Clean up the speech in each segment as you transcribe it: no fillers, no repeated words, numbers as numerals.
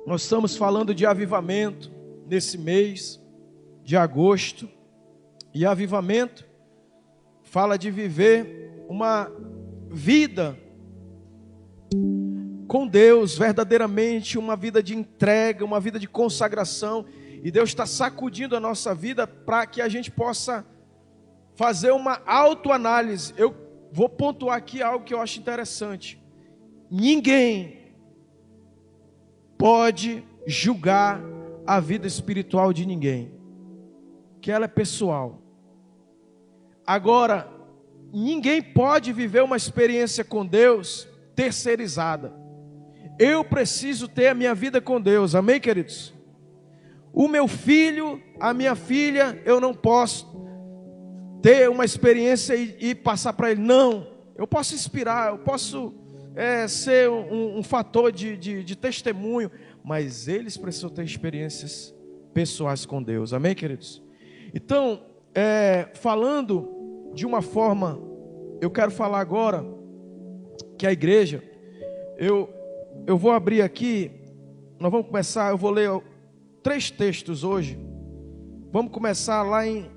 Nós estamos falando de avivamento nesse mês de agosto. E avivamento fala de viver uma vida com Deus, verdadeiramente uma vida de entrega, uma vida de consagração. E Deus está sacudindo a nossa vida para que a gente possa fazer uma autoanálise. Eu vou pontuar aqui algo que eu acho interessante. Ninguém pode julgar a vida espiritual de ninguém, que ela é pessoal. Agora, ninguém pode viver uma experiência com Deus terceirizada. Eu preciso ter a minha vida com Deus, amém, queridos? O meu filho, a minha filha, eu não posso ter uma experiência e passar para ele, não. Eu posso inspirar, eu posso ser um fator de testemunho, mas eles precisam ter experiências pessoais com Deus, amém, queridos? Então, falando de uma forma, eu quero falar agora que a igreja, eu vou abrir aqui, nós vamos começar, eu vou ler 3 textos hoje. Vamos começar lá em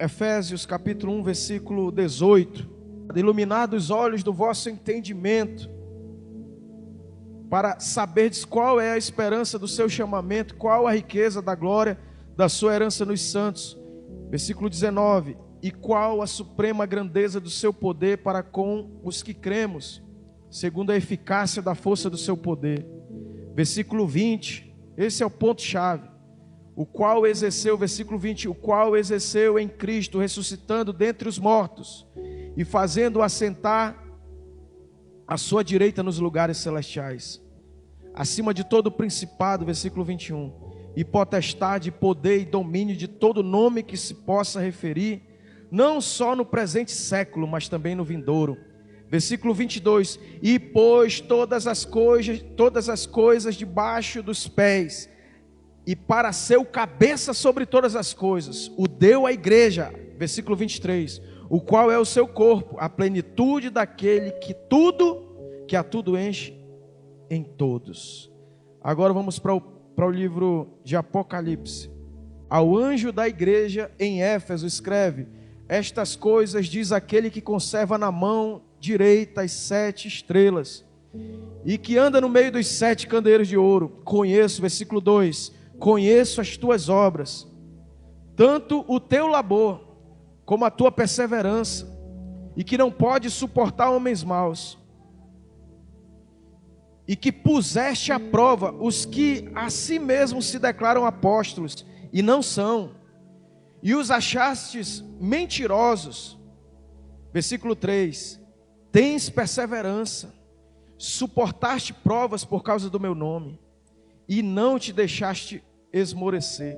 Efésios capítulo 1, versículo 18. Iluminados os olhos do vosso entendimento, para saberdes qual é a esperança do seu chamamento, qual a riqueza da glória da sua herança nos santos. Versículo 19. E qual a suprema grandeza do seu poder para com os que cremos, segundo a eficácia da força do seu poder. Versículo 20. Esse é o ponto-chave. O qual exerceu, versículo 20, o qual exerceu em Cristo, ressuscitando dentre os mortos e fazendo assentar à sua direita nos lugares celestiais, acima de todo principado, versículo 21, e potestade, poder e domínio de todo nome que se possa referir, não só no presente século, mas também no vindouro. Versículo 22, e pôs todas as coisas debaixo dos pés, e para ser o cabeça sobre todas as coisas, o deu à igreja, versículo 23, o qual é o seu corpo, a plenitude daquele que a tudo enche em todos. Agora vamos para o livro de Apocalipse. Ao anjo da igreja em Éfeso escreve: estas coisas diz aquele que conserva na mão direita as 7 estrelas, e que anda no meio dos 7 candeeiros de ouro. Conheço, versículo 2, conheço as tuas obras, tanto o teu labor, como a tua perseverança, e que não pode suportar homens maus, e que puseste à prova os que a si mesmos se declaram apóstolos, e não são, e os achastes mentirosos. Versículo 3, tens perseverança, suportaste provas por causa do meu nome, e não te deixaste esmorecer.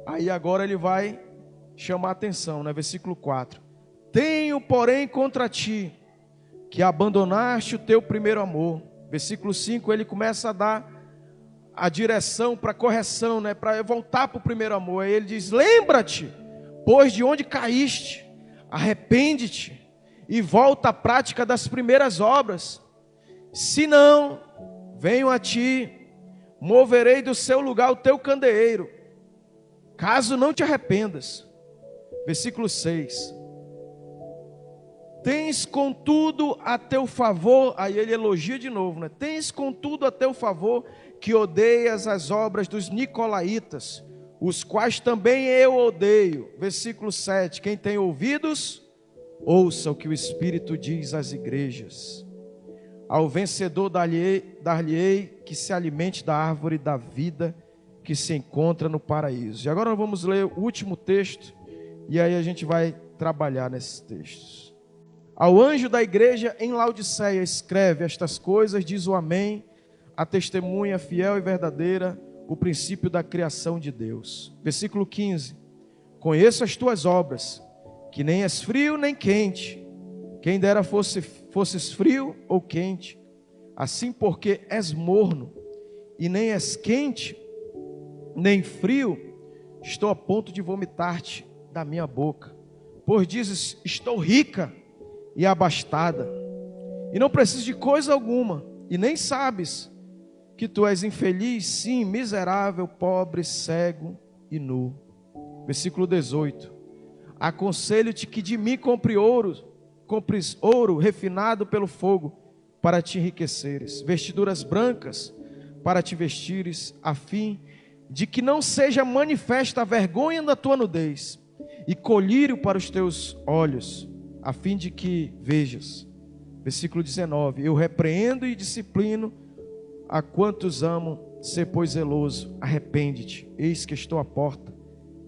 Aí agora ele vai chamar a atenção, né? Versículo 4, tenho porém contra ti, que abandonaste o teu primeiro amor. Versículo 5, ele começa a dar a direção para a correção, né? Para voltar para o primeiro amor. Aí ele diz, lembra-te, pois de onde caíste, arrepende-te, e volta à prática das primeiras obras. Se não, venho a ti, moverei do seu lugar o teu candeeiro, caso não te arrependas. Versículo 6, tens contudo a teu favor, aí ele elogia de novo, né? Tens contudo a teu favor, que odeias as obras dos nicolaítas, os quais também eu odeio. Versículo 7, quem tem ouvidos, ouça o que o Espírito diz às igrejas. Ao vencedor dar-lhe-ei que se alimente da árvore da vida que se encontra no paraíso. E agora nós vamos ler o último texto, e aí a gente vai trabalhar nesses textos. Ao anjo da igreja em Laodiceia escreve: estas coisas diz o Amém, a testemunha fiel e verdadeira, o princípio da criação de Deus. Versículo 15, conheço as tuas obras, que nem és frio nem quente. Quem dera fosses frio ou quente. Assim, porque és morno e nem és quente nem frio, estou a ponto de vomitar-te da minha boca. Pois dizes, estou rica e abastada, e não preciso de coisa alguma, e nem sabes que tu és infeliz, sim, miserável, pobre, cego e nu. Versículo 18. Aconselho-te que de mim compres ouro refinado pelo fogo, para te enriqueceres, vestiduras brancas para te vestires, a fim de que não seja manifesta a vergonha da tua nudez, e colírio para os teus olhos, a fim de que vejas. Versículo 19. Eu repreendo e disciplino a quantos amo, sê pois zeloso, arrepende-te, eis que estou à porta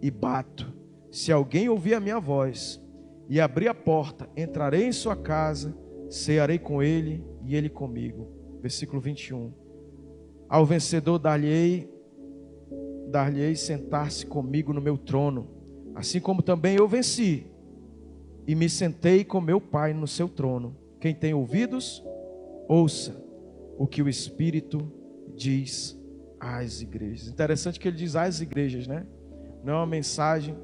e bato. Se alguém ouvir a minha voz e abrir a porta, entrarei em sua casa, cearei com ele e ele comigo. Versículo 21. Ao vencedor dar-lhe-ei sentar-se comigo no meu trono, assim como também eu venci e me sentei com meu Pai no seu trono. Quem tem ouvidos, ouça o que o Espírito diz às igrejas. Interessante que ele diz às igrejas, né? Não é uma mensagem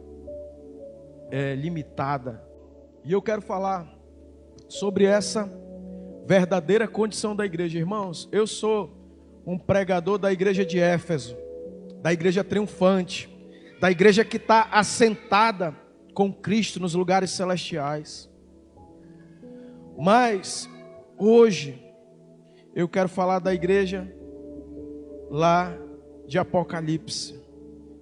limitada. E eu quero falar sobre essa verdadeira condição da igreja. Irmãos, eu sou um pregador da igreja de Éfeso, da igreja triunfante, da igreja que está assentada com Cristo nos lugares celestiais. Mas hoje eu quero falar da igreja lá de Apocalipse,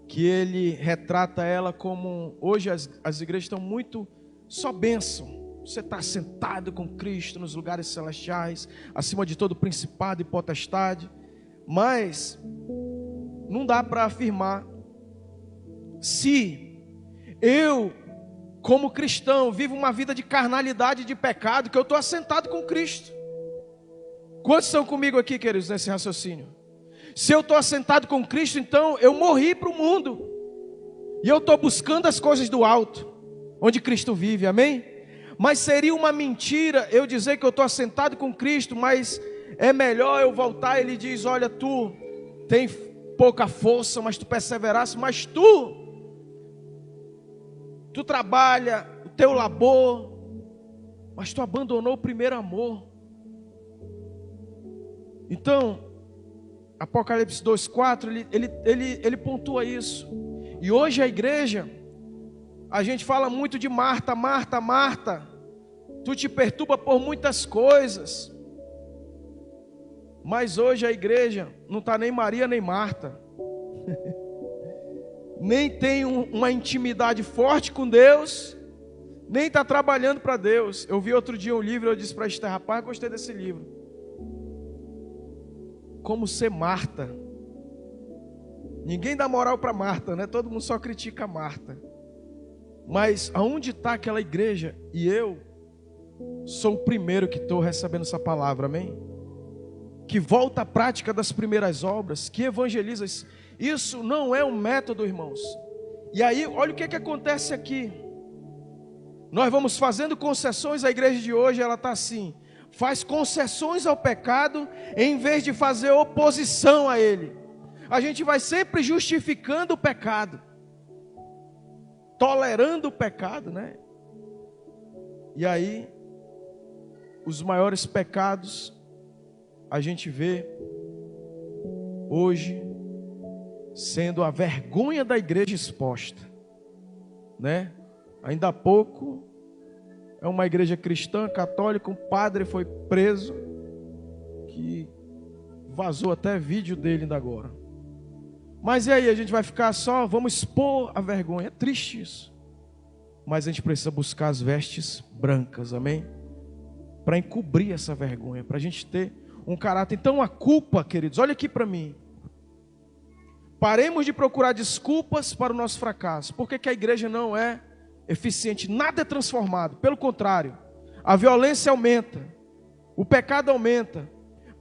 que ele retrata ela como, hoje as igrejas estão muito só bênção. Você está sentado com Cristo nos lugares celestiais, acima de todo principado e potestade. Mas não dá para afirmar se eu, como cristão, vivo uma vida de carnalidade e de pecado, que eu estou assentado com Cristo. Quantos estão comigo aqui, queridos, nesse raciocínio? Se eu estou assentado com Cristo, então eu morri para o mundo, e eu estou buscando as coisas do alto, onde Cristo vive, amém? Mas seria uma mentira eu dizer que eu estou assentado com Cristo, mas é melhor eu voltar. Ele diz: olha, tu tem pouca força, mas tu perseveraste, mas tu trabalha, o teu labor, mas tu abandonou o primeiro amor. Então, Apocalipse 2,4, ele pontua isso. E hoje a igreja, a gente fala muito de Marta, Marta, Marta, tu te perturba por muitas coisas. Mas hoje a igreja não está nem Maria nem Marta, nem tem uma intimidade forte com Deus, nem está trabalhando para Deus. Eu vi outro dia um livro, eu disse para Esther: rapaz, gostei desse livro. Como ser Marta. Ninguém dá moral para Marta, né? Todo mundo só critica Marta. Mas aonde está aquela igreja? E eu sou o primeiro que estou recebendo essa palavra, amém? Que volta à prática das primeiras obras, que evangeliza. Isso não é um método, irmãos. E aí, olha o que acontece aqui. Nós vamos fazendo concessões. A igreja de hoje, ela está assim: faz concessões ao pecado, em vez de fazer oposição a ele. A gente vai sempre justificando o pecado, tolerando o pecado, né? E aí, os maiores pecados a gente vê hoje sendo a vergonha da igreja exposta, né? Ainda há pouco, é uma igreja cristã, católica, um padre foi preso, que vazou até vídeo dele ainda agora. Mas e aí, a gente vai ficar só, vamos expor a vergonha? É triste isso. Mas a gente precisa buscar as vestes brancas, amém? Para encobrir essa vergonha, para a gente ter um caráter. Então a culpa, queridos, olha aqui para mim. Paremos de procurar desculpas para o nosso fracasso. Por que a igreja não é eficiente? Nada é transformado. Pelo contrário, a violência aumenta, o pecado aumenta.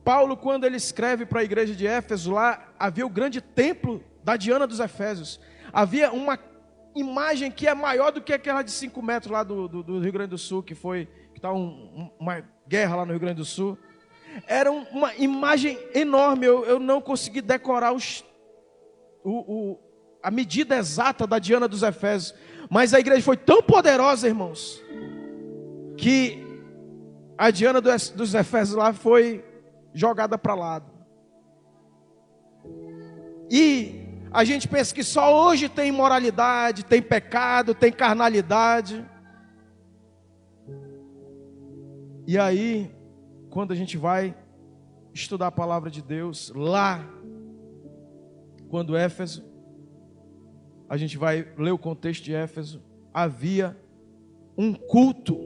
Paulo, quando ele escreve para a igreja de Éfeso, lá havia o grande templo da Diana dos Efésios. Havia uma imagem que é maior do que aquela de 5 metros lá do Rio Grande do Sul, que está uma guerra lá no Rio Grande do Sul. Era uma imagem enorme. Eu não consegui decorar a medida exata da Diana dos Efésios. Mas a igreja foi tão poderosa, irmãos, que a Diana dos Efésios lá foi jogada para lado. A gente pensa que só hoje tem imoralidade, tem pecado, tem carnalidade. E aí, quando a gente vai estudar a palavra de Deus, lá, quando Éfeso, a gente vai ler o contexto de Éfeso, havia um culto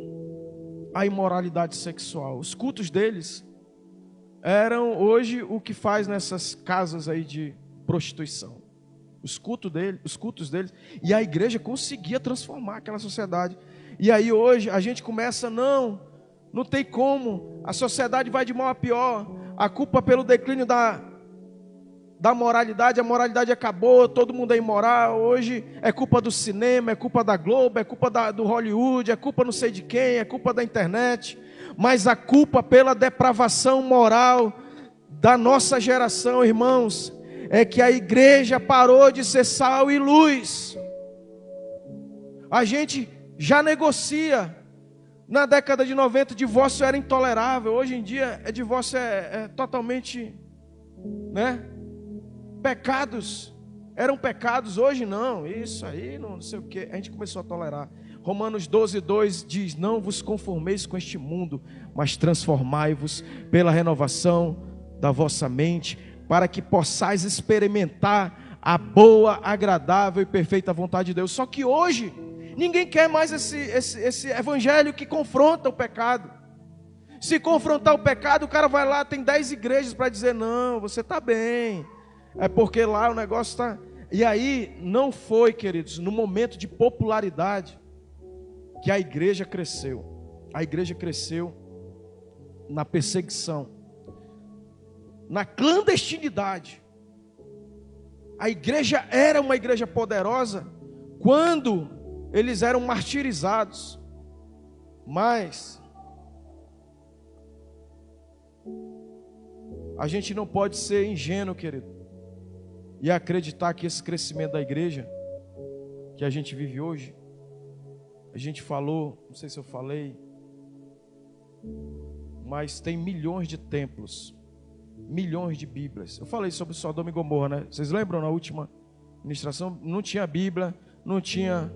à imoralidade sexual. Os cultos deles eram hoje o que faz nessas casas aí de prostituição. Os cultos deles, e a igreja conseguia transformar aquela sociedade. E aí hoje a gente começa, não tem como, a sociedade vai de mal a pior, a culpa pelo declínio da moralidade, a moralidade acabou, todo mundo é imoral, hoje é culpa do cinema, é culpa da Globo, é culpa do Hollywood, é culpa não sei de quem, é culpa da internet, mas a culpa pela depravação moral da nossa geração, irmãos, é que a igreja parou de ser sal e luz. A gente já negocia. Na década de 90, divórcio era intolerável. Hoje em dia, divórcio é totalmente, né? Pecados. Eram pecados, hoje não. Isso aí, não sei o que. A gente começou a tolerar. Romanos 12:2 diz: não vos conformeis com este mundo, mas transformai-vos pela renovação da vossa mente, para que possais experimentar a boa, agradável e perfeita vontade de Deus. Só que hoje, ninguém quer mais esse evangelho que confronta o pecado. Se confrontar o pecado, o cara vai lá, tem 10 igrejas para dizer, não, você está bem. É porque lá o negócio está... E aí, não foi, queridos, no momento de popularidade, que a igreja cresceu. A igreja cresceu na perseguição, na clandestinidade. A igreja era uma igreja poderosa quando eles eram martirizados, mas a gente não pode ser ingênuo, querido, e acreditar que esse crescimento da igreja que a gente vive hoje, a gente falou, não sei se eu falei, mas tem milhões de templos, milhões de Bíblias. Eu falei sobre Sodoma e Gomorra, né? Vocês lembram na última ministração? Não tinha Bíblia, não tinha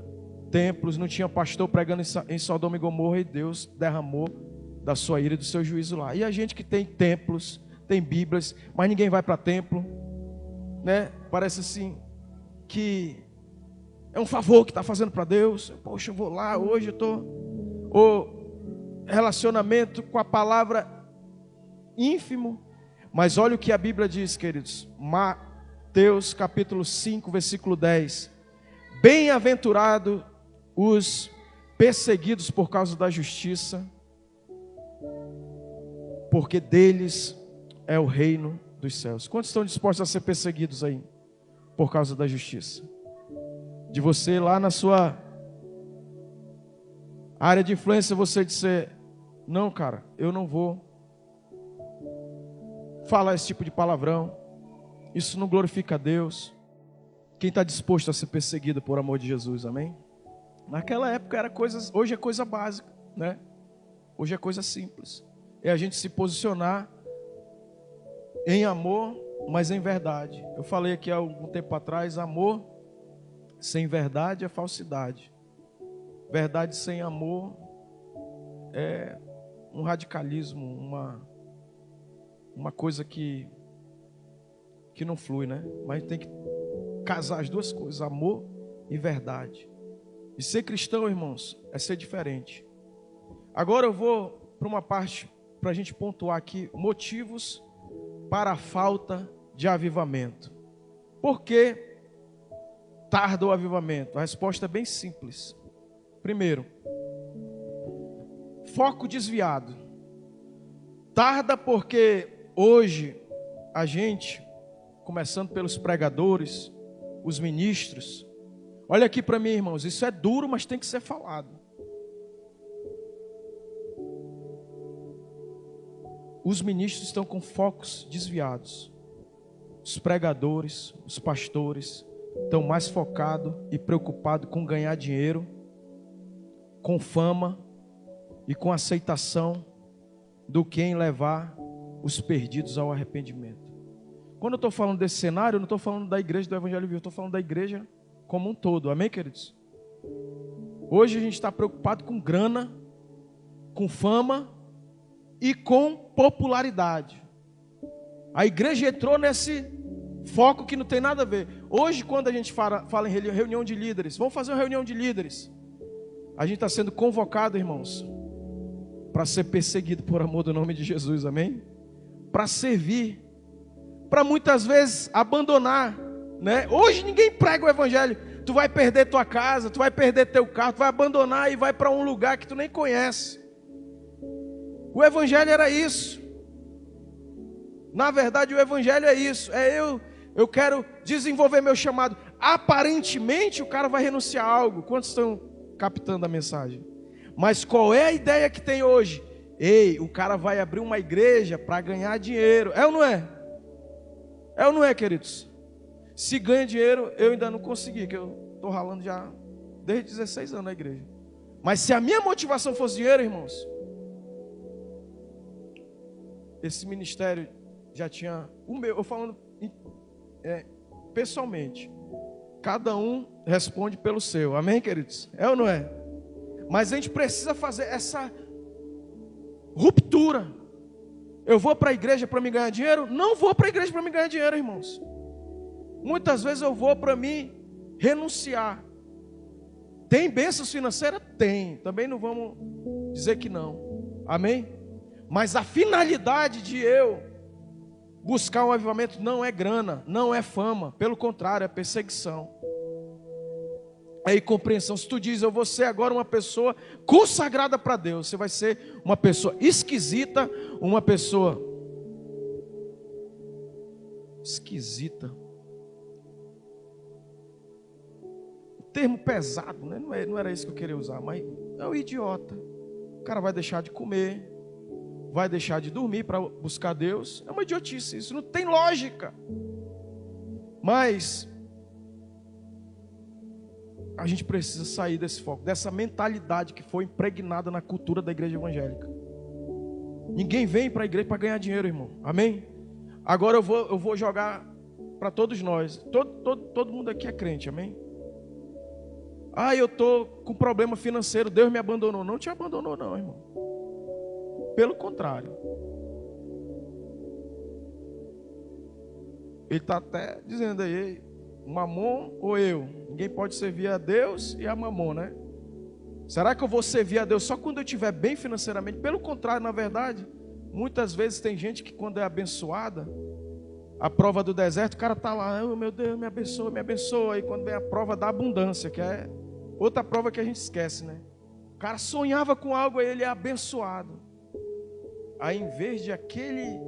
templos, não tinha pastor pregando em Sodoma e Gomorra, e Deus derramou da sua ira e do seu juízo lá. E a gente que tem templos, tem Bíblias, mas ninguém vai para templo, né? Parece assim que é um favor que está fazendo para Deus. Poxa, eu vou lá, hoje eu estou... O relacionamento com a palavra ínfimo. Mas olha o que a Bíblia diz, queridos. Mateus capítulo 5, versículo 10. Bem-aventurado os perseguidos por causa da justiça, porque deles é o reino dos céus. Quantos estão dispostos a ser perseguidos aí por causa da justiça? De você lá na sua área de influência, você dizer, não, cara, eu não vou falar esse tipo de palavrão, isso não glorifica a Deus. Quem está disposto a ser perseguido por amor de Jesus, amém? Naquela época era coisas, hoje é coisa básica, né? Hoje é coisa simples. É a gente se posicionar em amor, mas em verdade. Eu falei aqui há algum tempo atrás, amor sem verdade é falsidade. Verdade sem amor é um radicalismo, uma coisa que não flui, né? Mas tem que casar as duas coisas, amor e verdade. E ser cristão, irmãos, é ser diferente. Agora eu vou para uma parte para a gente pontuar aqui motivos para a falta de avivamento. Por que tarda o avivamento? A resposta é bem simples. Primeiro, foco desviado. Tarda porque hoje a gente, começando pelos pregadores, os ministros, olha aqui para mim, irmãos, isso é duro, mas tem que ser falado. Os ministros estão com focos desviados. Os pregadores, os pastores estão mais focados e preocupados com ganhar dinheiro, com fama e com aceitação do que em levar os perdidos ao arrependimento. Quando eu estou falando desse cenário, eu não estou falando da igreja do Evangelho Vivo, eu estou falando da igreja como um todo. Amém, queridos? Hoje a gente está preocupado com grana, com fama e com popularidade. A igreja entrou nesse foco que não tem nada a ver. Hoje, quando a gente fala em reunião de líderes, vamos fazer uma reunião de líderes. A gente está sendo convocado, irmãos, para ser perseguido por amor do nome de Jesus, amém? Para servir, para muitas vezes abandonar, né? Hoje ninguém prega o evangelho. Tu vai perder tua casa, tu vai perder teu carro, tu vai abandonar e vai para um lugar que tu nem conhece. O evangelho era isso. Na verdade, o evangelho é isso. Eu quero desenvolver meu chamado. Aparentemente, o cara vai renunciar a algo. Quantos estão captando a mensagem? Mas qual é a ideia que tem hoje? Ei, o cara vai abrir uma igreja para ganhar dinheiro. É ou não é? É ou não é, queridos? Se ganha dinheiro, eu ainda não consegui, que eu estou ralando já desde 16 anos na igreja. Mas se a minha motivação fosse dinheiro, irmãos, esse ministério já tinha o meu, eu falando pessoalmente, cada um responde pelo seu, amém, queridos? É ou não é? Mas a gente precisa fazer essa ruptura. Eu vou para a igreja para me ganhar dinheiro? Não vou para a igreja para me ganhar dinheiro, irmãos. Muitas vezes eu vou para mim renunciar. Tem bênçãos financeiras? Tem. Também não vamos dizer que não. Amém? Mas a finalidade de eu buscar um avivamento não é grana, não é fama. Pelo contrário, é perseguição. É incompreensão. Se tu diz, eu vou ser agora uma pessoa consagrada para Deus, você vai ser uma pessoa esquisita, uma pessoa esquisita. Termo pesado, né? Não era isso que eu queria usar, mas é o idiota. O cara vai deixar de comer, vai deixar de dormir para buscar Deus. É uma idiotice, isso não tem lógica. Mas a gente precisa sair desse foco, dessa mentalidade que foi impregnada na cultura da igreja evangélica. Ninguém vem para a igreja para ganhar dinheiro, irmão. Amém? Agora eu vou jogar para todos nós. Todo mundo aqui é crente, amém? Ah, eu estou com problema financeiro, Deus me abandonou. Não te abandonou não, irmão. Pelo contrário. Ele está até dizendo aí, Mamon ou eu? Ninguém pode servir a Deus e a Mamon, né? Será que eu vou servir a Deus só quando eu estiver bem financeiramente? Pelo contrário, na verdade, muitas vezes tem gente que quando é abençoada, a prova do deserto, o cara está lá, oh, meu Deus, me abençoa. E quando vem a prova da abundância, que é outra prova que a gente esquece, né? O cara sonhava com algo, aí ele é abençoado. Aí em vez de aquele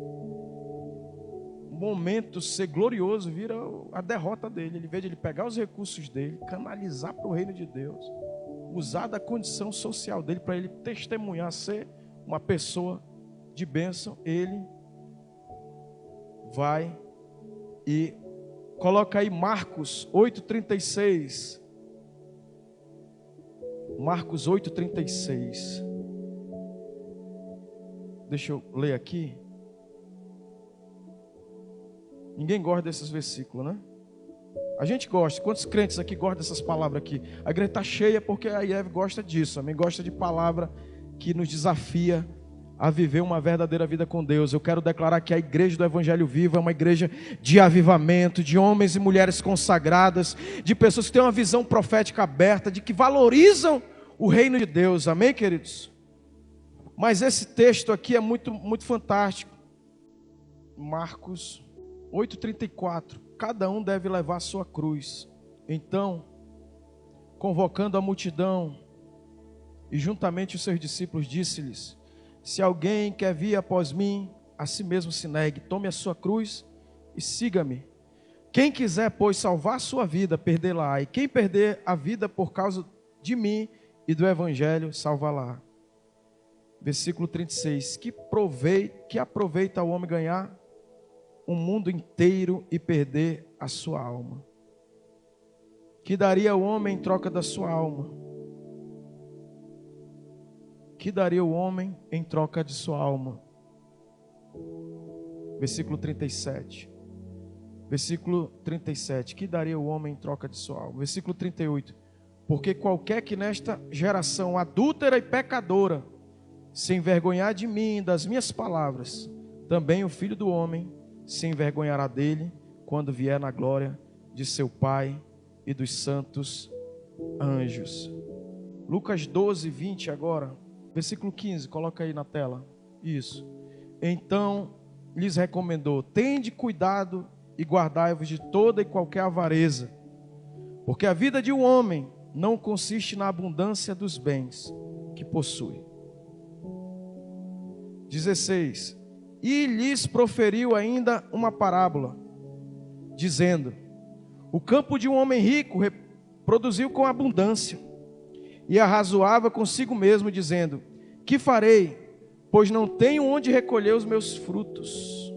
momento ser glorioso, vira a derrota dele. Em vez de ele pegar os recursos dele, canalizar para o reino de Deus, usar da condição social dele para ele testemunhar, ser uma pessoa de bênção, ele vai e coloca aí Marcos 8,36. Marcos 8,36. Deixa eu ler aqui. Ninguém gosta desses versículos, né? A gente gosta. Quantos crentes aqui gostam dessas palavras aqui? A igreja está cheia porque a IEV gosta disso. Amém? Gosta de palavra que nos desafia a viver uma verdadeira vida com Deus. Eu quero declarar que a igreja do Evangelho Vivo é uma igreja de avivamento, de homens e mulheres consagradas, de pessoas que têm uma visão profética aberta, de que valorizam o reino de Deus. Amém, queridos? Mas esse texto aqui é muito, muito fantástico. Marcos 8,34. Cada um deve levar a sua cruz. Então, convocando a multidão e juntamente os seus discípulos, disse-lhes: se alguém quer vir após mim, a si mesmo se negue, tome a sua cruz e siga-me. Quem quiser, pois, salvar a sua vida, perdê-la-á. E quem perder a vida por causa de mim e do evangelho, salvá-la. Versículo 36. Que aproveita o homem ganhar o mundo inteiro e perder a sua alma? Que daria o homem em troca da sua alma? Que daria o homem em troca de sua alma? Versículo 37. Versículo 37. Que daria o homem em troca de sua alma? Versículo 38. Porque qualquer que nesta geração adúltera e pecadora se envergonhar de mim e das minhas palavras, também o Filho do Homem se envergonhará dele quando vier na glória de seu Pai e dos santos anjos. Lucas 12, 20 agora, versículo 15, coloca aí na tela. Isso. Então lhes recomendou: tende cuidado e guardai-vos de toda e qualquer avareza, porque a vida de um homem não consiste na abundância dos bens que possui. 16. E lhes proferiu ainda uma parábola, dizendo: o campo de um homem rico produziu com abundância, e arrazoava consigo mesmo, dizendo: que farei, pois não tenho onde recolher os meus frutos.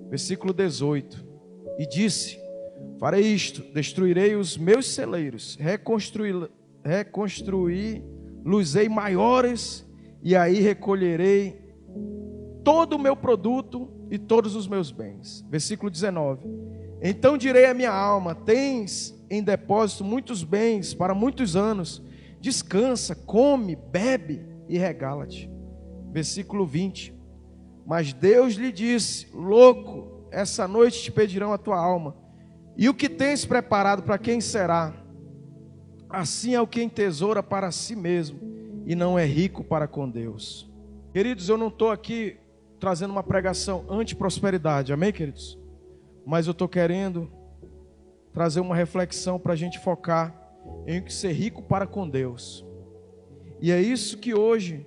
Versículo 18. E disse: farei isto, destruirei os meus celeiros, reconstruí-los-ei maiores, e aí recolherei todo o meu produto e todos os meus bens. Versículo 19. Então direi à minha alma: tens em depósito muitos bens para muitos anos, descansa, come, bebe e regala-te. Versículo 20. Mas Deus lhe disse: louco, essa noite te pedirão a tua alma, e o que tens preparado para quem será? Assim é o que entesoura para si mesmo e não é rico para com Deus. Queridos, eu não estou aqui trazendo uma pregação anti-prosperidade, amém, queridos? Mas eu estou querendo trazer uma reflexão para a gente focar em ser rico para com Deus. E é isso que hoje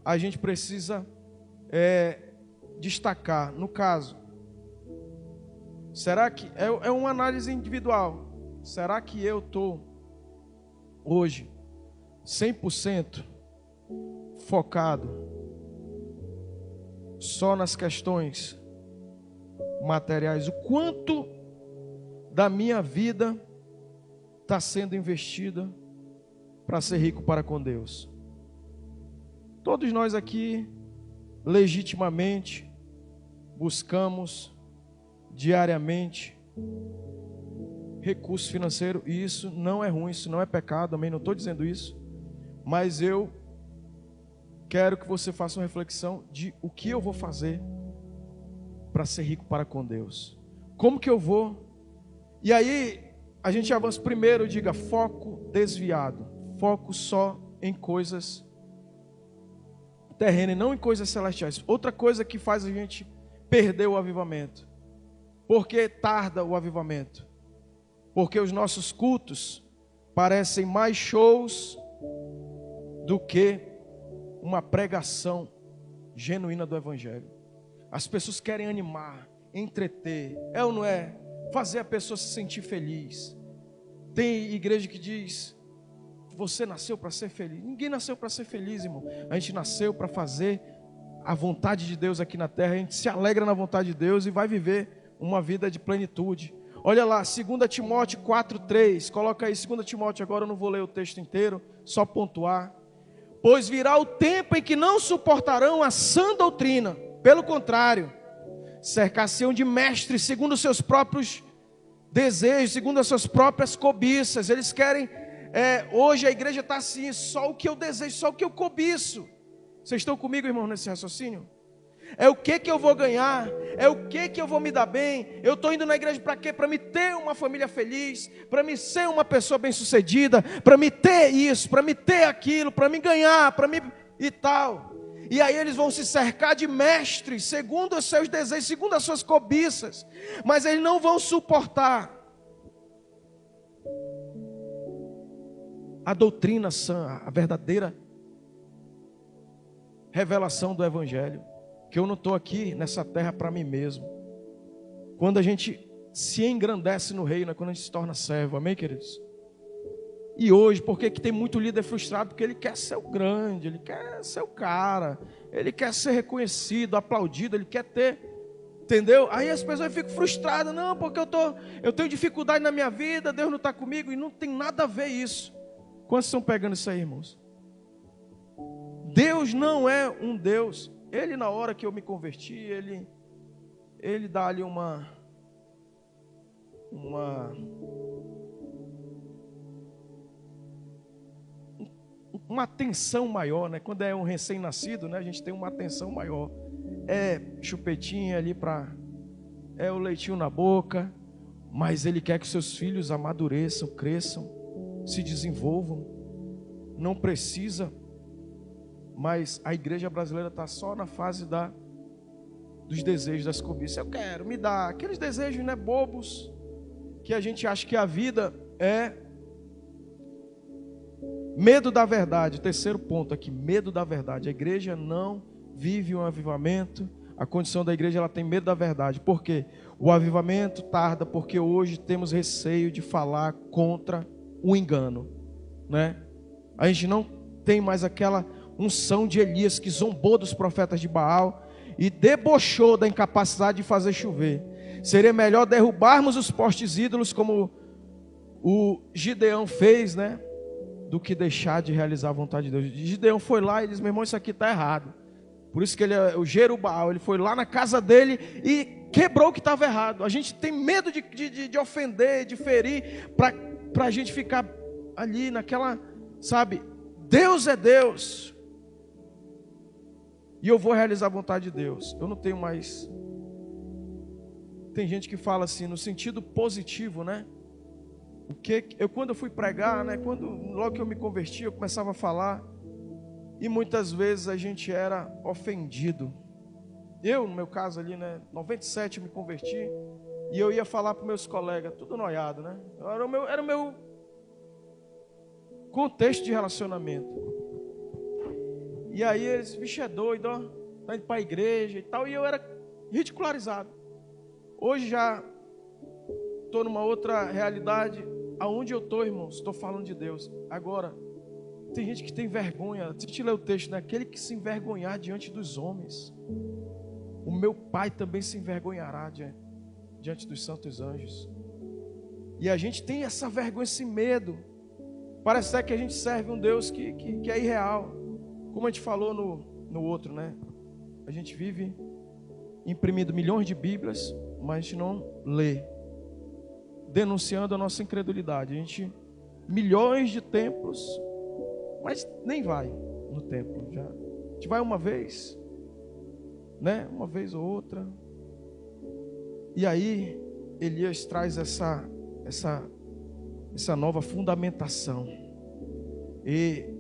a gente precisa destacar. No caso, será que é uma análise individual? Será que eu estou hoje 100% focado só nas questões materiais? O quanto da minha vida está sendo investida para ser rico para com Deus? Todos nós aqui legitimamente buscamos diariamente recurso financeiro, e isso não é ruim, isso não é pecado, também não estou dizendo isso, mas eu quero que você faça uma reflexão de o que eu vou fazer para ser rico para com Deus. Como que eu vou? E aí a gente avança. Primeiro, diga: foco desviado, foco só em coisas terrenas e não em coisas celestiais. Outra coisa que faz a gente perder o avivamento. Por que tarda o avivamento? Porque os nossos cultos parecem mais shows do que uma pregação genuína do Evangelho. As pessoas querem animar, entreter, é ou não é? Fazer a pessoa se sentir feliz. Tem igreja que diz: você nasceu para ser feliz. Ninguém nasceu para ser feliz, irmão. A gente nasceu para fazer a vontade de Deus aqui na terra. A gente se alegra na vontade de Deus e vai viver uma vida de plenitude. Olha lá, 2 Timóteo 4:3. Coloca aí 2 Timóteo, agora eu não vou ler o texto inteiro, só pontuar. Pois virá o tempo em que não suportarão a sã doutrina. Pelo contrário, cercar-se-ão de mestres segundo os seus próprios desejos, segundo as suas próprias cobiças. Eles querem, hoje a igreja está assim: só o que eu desejo, só o que eu cobiço. Vocês estão comigo, irmão, nesse raciocínio? É o que eu vou ganhar, é o que eu vou me dar bem. Eu estou indo na igreja para quê? Para me ter uma família feliz, para me ser uma pessoa bem sucedida, para me ter isso, para me ter aquilo, para me ganhar, para me e tal. E aí eles vão se cercar de mestres, segundo os seus desejos, segundo as suas cobiças, mas eles não vão suportar a doutrina sã, a verdadeira revelação do Evangelho. Que eu não estou aqui nessa terra para mim mesmo. Quando a gente se engrandece no reino, é quando a gente se torna servo, amém, queridos? E hoje, por que tem muito líder frustrado? Porque ele quer ser o grande, ele quer ser o cara, ele quer ser reconhecido, aplaudido, ele quer ter, entendeu? Aí as pessoas ficam frustradas: não, porque eu tenho dificuldade na minha vida, Deus não está comigo. E não tem nada a ver isso. Quantos estão pegando isso aí, irmãos? Deus não é um Deus. Ele, na hora que eu me converti, ele dá ali uma uma atenção maior, né? Quando é um recém-nascido, né? A gente tem uma atenção maior. É chupetinha ali é o leitinho na boca, mas Ele quer que seus filhos amadureçam, cresçam, se desenvolvam. Não precisa, mas a igreja brasileira está só na fase dos desejos, das cobiças. Eu quero, me dá. Aqueles desejos, né, bobos, que a gente acha que a vida é medo da verdade. Terceiro ponto aqui, medo da verdade. A igreja não vive um avivamento. A condição da igreja, ela tem medo da verdade. Por quê? O avivamento tarda porque hoje temos receio de falar contra o engano, né? A gente não tem mais aquela unção de Elias que zombou dos profetas de Baal e debochou da incapacidade de fazer chover. Seria melhor derrubarmos os postes ídolos como o Gideão fez, né? Do que deixar de realizar a vontade de Deus. Gideão foi lá e disse: meu irmão, isso aqui está errado. Por isso que ele é o Jerubaal. Ele foi lá na casa dele e quebrou o que estava errado. A gente tem medo de ofender, de ferir, para a gente ficar ali naquela, sabe, Deus é Deus e eu vou realizar a vontade de Deus. Eu não tenho mais. Tem gente que fala assim, no sentido positivo, né? Quando eu fui pregar, né? Logo que eu me converti, eu começava a falar, e muitas vezes a gente era ofendido. Eu, no meu caso ali, né? 97 eu me converti, e eu ia falar para meus colegas, tudo noiado, né? Era o meu contexto de relacionamento. E aí eles, bicho, é doido, ó, tá indo para a igreja e tal, e eu era ridicularizado. Hoje já estou numa outra realidade. Aonde eu estou, irmãos, estou falando de Deus. Agora, tem gente que tem vergonha. Deixa eu te ler o texto, né? Aquele que se envergonhar diante dos homens, o meu Pai também se envergonhará diante dos santos anjos. E a gente tem essa vergonha, esse medo. Parece até que a gente serve um Deus que é irreal. Como a gente falou no outro, né? A gente vive imprimindo milhões de Bíblias, mas a gente não lê, denunciando a nossa incredulidade. A gente, milhões de templos, mas nem vai no templo. A gente vai uma vez, né? Uma vez ou outra. E aí Elias traz essa nova fundamentação. E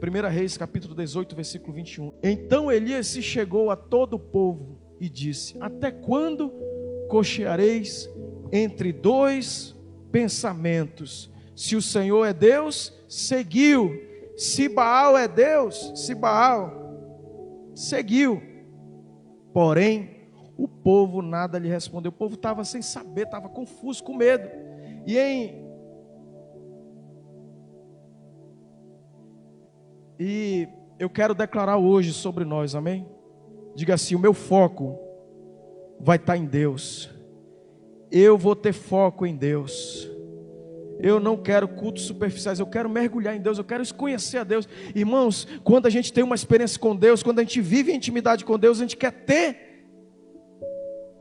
1 Reis capítulo 18, versículo 21. Então Elias se chegou a todo o povo e disse: até quando cocheareis entre dois pensamentos? Se o Senhor é Deus, seguiu. Se Baal é Deus, se Baal, seguiu. Porém, o povo nada lhe respondeu. O povo estava sem saber, estava confuso, com medo. E eu quero declarar hoje sobre nós, amém? Diga assim: o meu foco vai estar em Deus. Eu vou ter foco em Deus. Eu não quero cultos superficiais, eu quero mergulhar em Deus, eu quero conhecer a Deus. Irmãos, quando a gente tem uma experiência com Deus, quando a gente vive em intimidade com Deus, a gente quer ter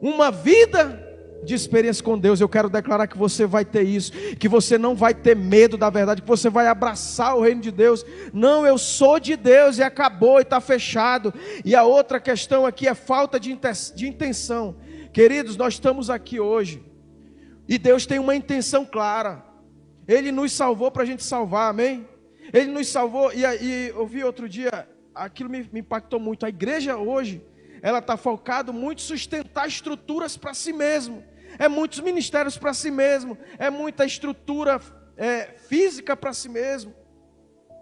uma vida de experiência com Deus. Eu quero declarar que você vai ter isso, que você não vai ter medo da verdade, que você vai abraçar o reino de Deus. Não, eu sou de Deus e acabou, e está fechado. E a outra questão aqui é falta de intenção. Queridos, nós estamos aqui hoje e Deus tem uma intenção clara. Ele nos salvou para a gente salvar, amém? Ele nos salvou, e eu vi outro dia, aquilo me impactou muito. A igreja hoje, ela está focada muito em sustentar estruturas para si mesmo. É muitos ministérios para si mesmo, é muita estrutura física para si mesmo.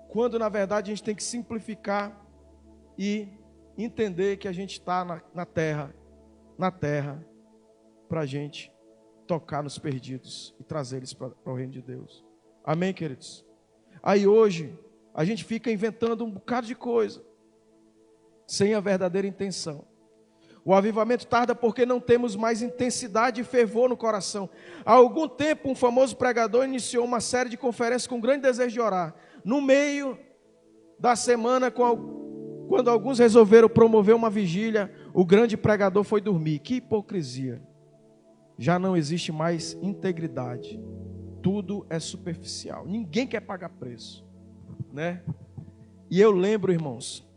Quando na verdade a gente tem que simplificar e entender que a gente está na terra para a gente tocar nos perdidos e trazer eles para o reino de Deus. Amém, queridos? Aí hoje a gente fica inventando um bocado de coisa sem a verdadeira intenção. O avivamento tarda porque não temos mais intensidade e fervor no coração. Há algum tempo um famoso pregador iniciou uma série de conferências com grande desejo de orar. No meio da semana, quando alguns resolveram promover uma vigília, o grande pregador foi dormir. Que hipocrisia! já não existe mais integridade. Tudo é superficial. Ninguém quer pagar preço, né? E eu lembro, irmãos,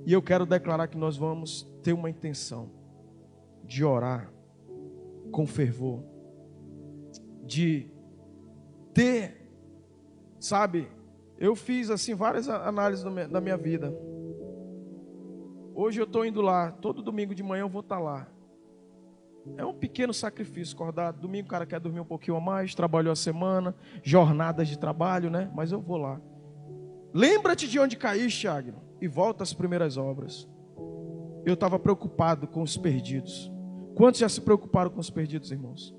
e eu quero declarar que nós vamos ter uma intenção de orar com fervor, de ter, sabe, eu fiz assim várias análises da minha vida. Hoje eu estou indo lá, todo domingo de manhã eu vou estar lá. É um pequeno sacrifício acordar. Domingo o cara quer dormir um pouquinho a mais, trabalhou a semana, jornadas de trabalho, né? Mas eu vou lá. Lembra-te de onde caíste, Agno, e volta às primeiras obras. Eu estava preocupado com os perdidos. Quantos já se preocuparam com os perdidos, irmãos?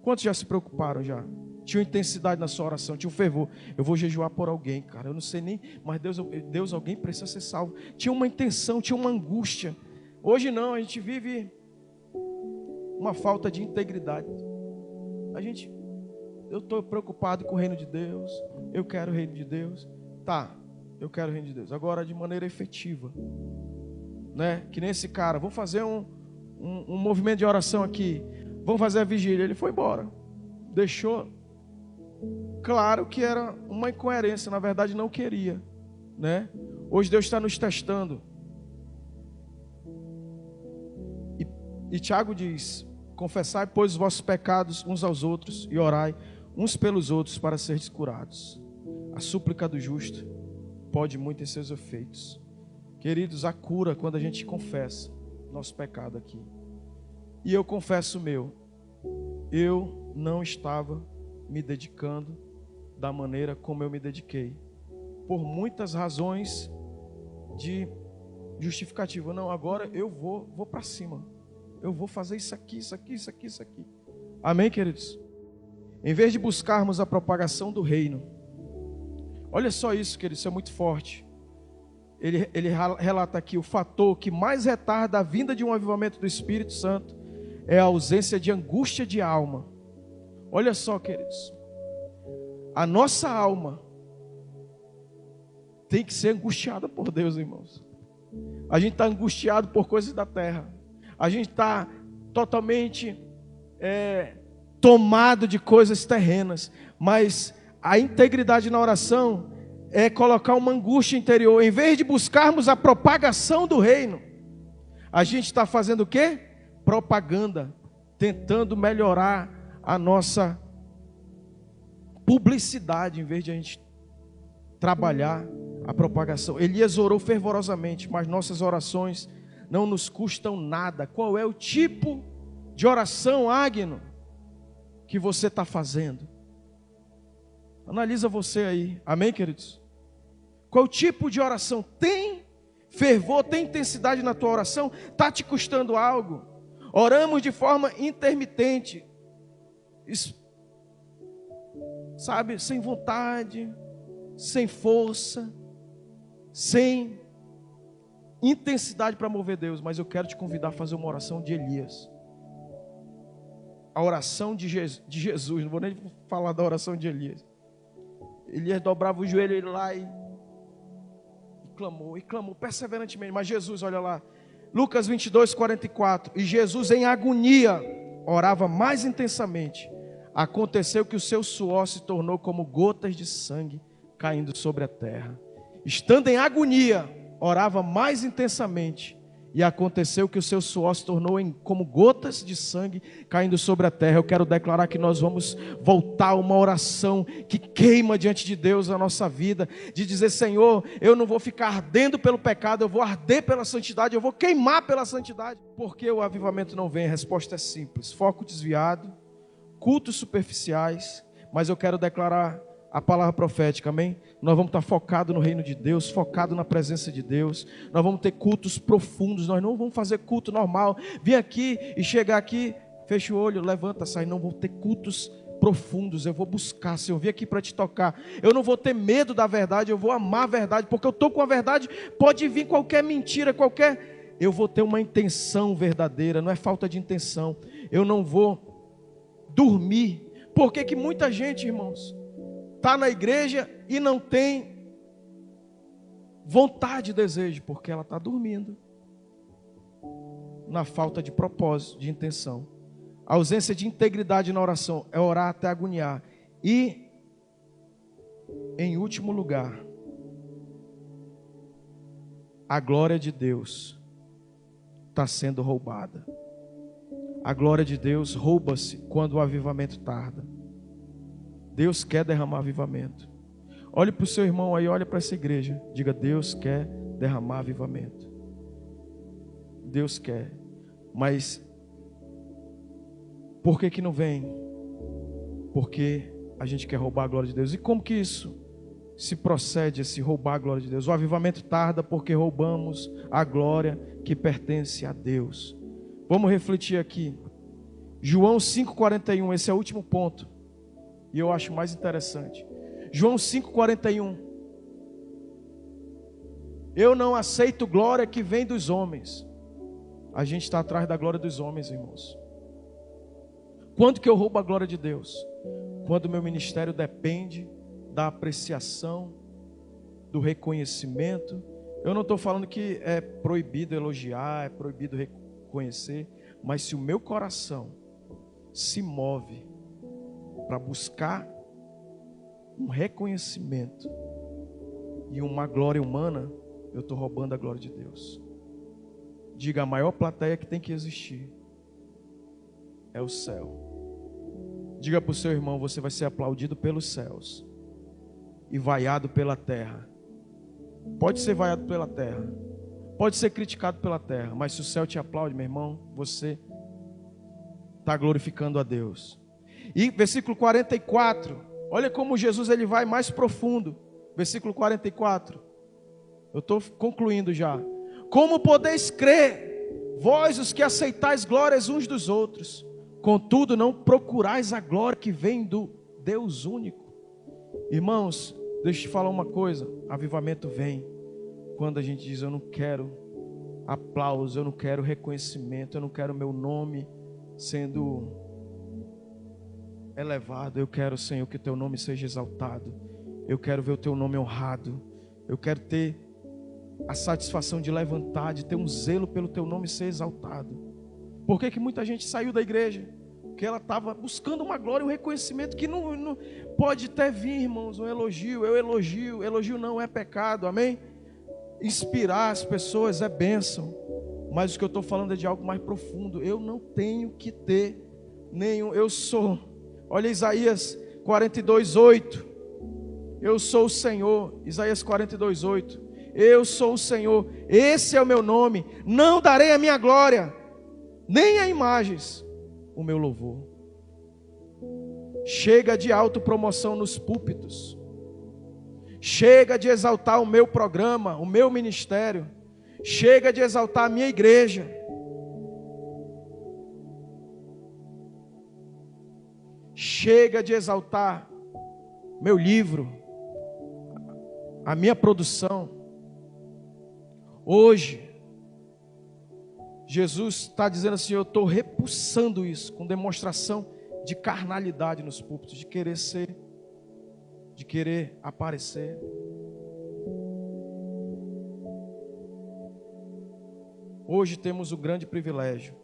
Quantos já se preocuparam já? Tinha intensidade na sua oração, tinha um fervor. Eu vou jejuar por alguém, cara. Eu não sei nem, mas Deus, alguém precisa ser salvo. Tinha uma intenção, tinha uma angústia. Hoje não, a gente vive uma falta de integridade. Eu estou preocupado com o reino de Deus. Eu quero o reino de Deus. Tá, eu quero o reino de Deus. Agora de maneira efetiva, né? Que nem esse cara. Vamos fazer um movimento de oração aqui. Vamos fazer a vigília. Ele foi embora. Deixou claro que era uma incoerência. Na verdade não queria, né? Hoje Deus está nos testando. E Tiago diz: confessai, pois, os vossos pecados uns aos outros e orai uns pelos outros para seres curados. A súplica do justo pode muito em seus efeitos. Queridos, a cura quando a gente confessa nosso pecado aqui. E eu confesso o meu. Eu não estava me dedicando da maneira como eu me dediquei. Por muitas razões de justificativa. Não, agora eu vou para cima. Eu vou fazer isso aqui, isso aqui, isso aqui, isso aqui. Amém, queridos? Em vez de buscarmos a propagação do reino. Olha só isso, queridos, isso é muito forte. Ele relata aqui: o fator que mais retarda a vinda de um avivamento do Espírito Santo é a ausência de angústia de alma. Olha só, queridos. A nossa alma tem que ser angustiada por Deus, irmãos. A gente está angustiado por coisas da terra. A gente está totalmente tomado de coisas terrenas. Mas a integridade na oração é colocar uma angústia interior. Em vez de buscarmos a propagação do reino, a gente está fazendo o quê? Propaganda. Tentando melhorar a nossa publicidade, em vez de a gente trabalhar a propagação. Elias orou fervorosamente, mas nossas orações não nos custam nada. Qual é o tipo de oração, Agno, que você está fazendo? Analisa você aí. Amém, queridos? Qual tipo de oração? Tem fervor, tem intensidade na tua oração? Está te custando algo? Oramos de forma intermitente, sabe, sem vontade, sem força, sem intensidade para mover Deus. Mas eu quero te convidar a fazer uma oração de Elias. A oração de Jesus. Não vou nem falar da oração de Elias. Elias dobrava o joelho lá e clamou perseverantemente. Mas Jesus, olha lá, Lucas 22, 44. E Jesus, em agonia, orava mais intensamente. Aconteceu que o seu suor se tornou como gotas de sangue caindo sobre a terra. Estando em agonia, orava mais intensamente. E aconteceu que o seu suor se tornou como gotas de sangue caindo sobre a terra. Eu quero declarar que nós vamos voltar a uma oração que queima diante de Deus a nossa vida. De dizer: Senhor, eu não vou ficar ardendo pelo pecado, eu vou arder pela santidade, eu vou queimar pela santidade. Por que o avivamento não vem? A resposta é simples: foco desviado, cultos superficiais. Mas eu quero declarar a palavra profética, amém? Nós vamos estar focados no reino de Deus, focados na presença de Deus. Nós vamos ter cultos profundos. Nós não vamos fazer culto normal, vir aqui e chegar aqui, fecha o olho, levanta, sai. Não, vou ter cultos profundos. Eu vou buscar, Senhor, eu vim aqui para te tocar. Eu não vou ter medo da verdade, eu vou amar a verdade, porque eu estou com a verdade. Pode vir qualquer mentira, eu vou ter uma intenção verdadeira. Não é falta de intenção. Eu não vou dormir. Por que muita gente, irmãos, está na igreja e não tem vontade e desejo? Porque ela está dormindo, na falta de propósito, de intenção. A ausência de integridade na oração é orar até agoniar. E, em último lugar, a glória de Deus está sendo roubada. A glória de Deus rouba-se quando o avivamento tarda. Deus quer derramar avivamento. Olhe para o seu irmão aí, olha para essa igreja. Diga: Deus quer derramar avivamento. Deus quer. Mas por que não vem? Porque a gente quer roubar a glória de Deus. E como que isso se procede, esse roubar a glória de Deus? O avivamento tarda porque roubamos a glória que pertence a Deus. Vamos refletir aqui. João 5,41, esse é o último ponto. E eu acho mais interessante. João 5,41. Eu não aceito glória que vem dos homens. A gente está atrás da glória dos homens, irmãos. Quando que eu roubo a glória de Deus? Quando o meu ministério depende da apreciação, do reconhecimento. Eu não estou falando que é proibido elogiar, é proibido reconhecer, mas se o meu coração se move para buscar um reconhecimento e uma glória humana, eu estou roubando a glória de Deus. Diga: a maior plateia que tem que existir é o céu. Diga para o seu irmão: você vai ser aplaudido pelos céus e vaiado pela terra. Pode ser vaiado pela terra, pode ser criticado pela terra, mas se o céu te aplaude, meu irmão, você está glorificando a Deus. E versículo 44, olha como Jesus ele vai mais profundo. Versículo 44, eu estou concluindo já. Como podeis crer, vós os que aceitais glórias uns dos outros, contudo não procurais a glória que vem do Deus único. Irmãos, deixa eu te falar uma coisa, avivamento vem quando a gente diz: eu não quero aplauso, eu não quero reconhecimento, eu não quero meu nome sendo elevado. Eu quero, Senhor, que o teu nome seja exaltado. Eu quero ver o teu nome honrado. Eu quero ter a satisfação de levantar, de ter um zelo pelo teu nome ser exaltado. Por que muita gente saiu da igreja? Porque ela estava buscando uma glória, um reconhecimento que não pode até vir, irmãos, um elogio. Eu elogio, elogio não é pecado, amém? Inspirar as pessoas é bênção, mas o que eu estou falando é de algo mais profundo. Eu não tenho que ter nenhum, eu sou, olha Isaías 42:8, eu sou o Senhor. Isaías 42:8, eu sou o Senhor, esse é o meu nome, não darei a minha glória, nem a imagens, o meu louvor. Chega de autopromoção nos púlpitos, chega de exaltar o meu programa, o meu ministério, chega de exaltar a minha igreja. Chega de exaltar meu livro, a minha produção. Hoje, Jesus está dizendo assim: eu estou repulsando isso, com demonstração de carnalidade nos púlpitos, de querer ser, de querer aparecer. Hoje temos o grande privilégio,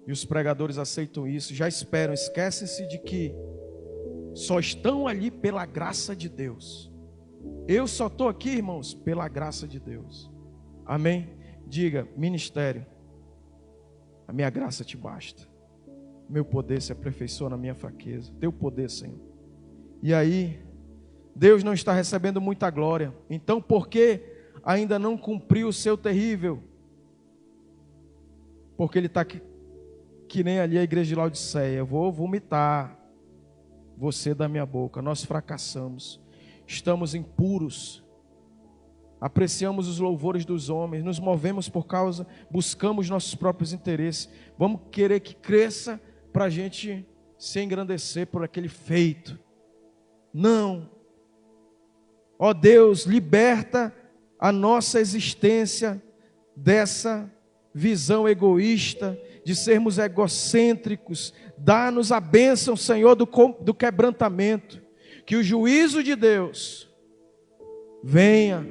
e os pregadores aceitam isso, já esperam, esquecem-se de que só estão ali pela graça de Deus. Eu só estou aqui, irmãos, pela graça de Deus. Amém? Diga: ministério, a minha graça te basta. Meu poder se aperfeiçoa na minha fraqueza. Teu poder, Senhor. E aí, Deus não está recebendo muita glória. Então, por que ainda não cumpriu o seu terrível? Porque ele está que nem ali a igreja de Laodiceia: eu vou vomitar você da minha boca. Nós fracassamos, estamos impuros, apreciamos os louvores dos homens, nos movemos por causa, buscamos nossos próprios interesses. Vamos querer que cresça para a gente se engrandecer por aquele feito. Não. Ó Deus, liberta a nossa existência dessa visão egoísta, de sermos egocêntricos. Dá-nos a bênção, Senhor, do quebrantamento. Que o juízo de Deus venha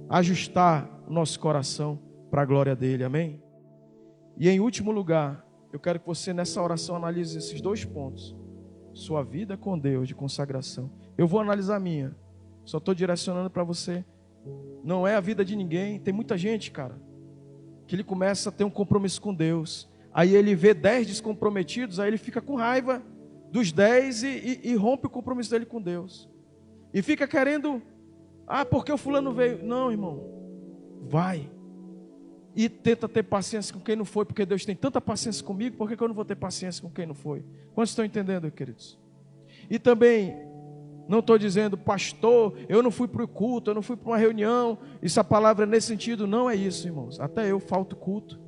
ajustar o nosso coração para a glória dele, amém? E em último lugar, eu quero que você nessa oração analise esses 2 pontos. Sua vida com Deus de consagração. Eu vou analisar a minha. Só estou direcionando para você. Não é a vida de ninguém. Tem muita gente, cara, que ele começa a ter um compromisso com Deus. Aí ele vê 10 descomprometidos, aí ele fica com raiva dos 10 e rompe o compromisso dele com Deus. E fica querendo, porque o fulano veio. Não, irmão, vai. E tenta ter paciência com quem não foi, porque Deus tem tanta paciência comigo, por que eu não vou ter paciência com quem não foi? Quantos estão entendendo, queridos? E também, não estou dizendo, pastor, eu não fui para o culto, eu não fui para uma reunião, isso a palavra é nesse sentido, não é isso, irmãos. Até eu falto culto,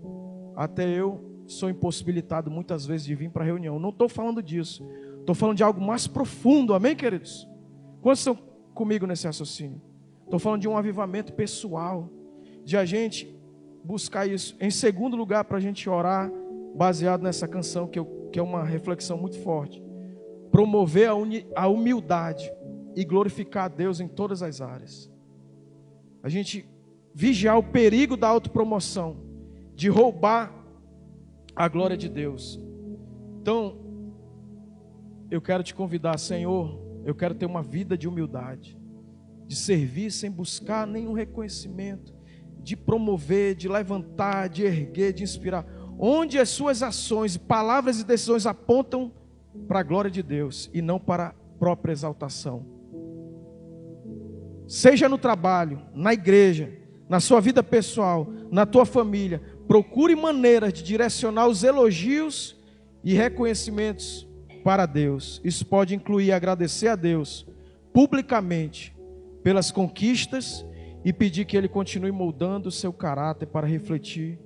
até eu sou impossibilitado muitas vezes de vir para a reunião. Não estou falando disso, estou falando de algo mais profundo, amém, queridos? Quantos estão comigo nesse raciocínio? Estou falando de um avivamento pessoal, de a gente buscar isso. Em segundo lugar, para a gente orar, baseado nessa canção, que é uma reflexão muito forte. Promover a humildade e glorificar a Deus em todas as áreas. A gente vigiar o perigo da autopromoção, de roubar a glória de Deus. Então, eu quero te convidar, Senhor, eu quero ter uma vida de humildade, de servir sem buscar nenhum reconhecimento, de promover, de levantar, de erguer, de inspirar. Onde as suas ações, palavras e decisões apontam para a glória de Deus e não para a própria exaltação. Seja no trabalho, na igreja, na sua vida pessoal, na tua família, procure maneiras de direcionar os elogios e reconhecimentos para Deus. Isso pode incluir agradecer a Deus publicamente pelas conquistas e pedir que Ele continue moldando o seu caráter para refletir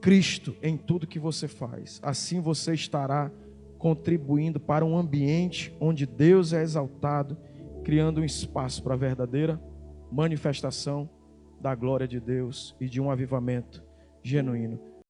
Cristo em tudo que você faz. Assim você estará contribuindo para um ambiente onde Deus é exaltado, criando um espaço para a verdadeira manifestação da glória de Deus e de um avivamento genuíno.